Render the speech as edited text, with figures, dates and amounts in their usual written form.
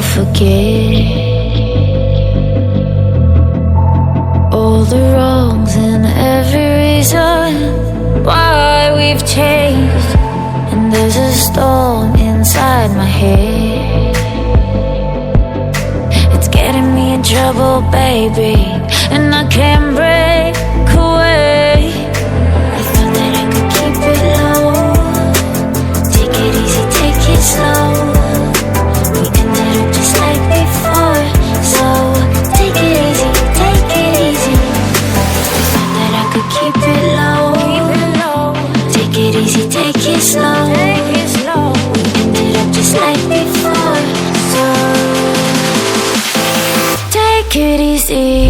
forget all the wrongs and every reason why we've changed. And there's a storm inside my head, it's getting me in trouble, baby, and I can't break away. I thought that I could keep it low, take it easy, take it slow. We ended up just like before, so take it easy, take it easy. I thought that I could keep it low, take it easy, take it slow. We ended up just like before, so take it easy.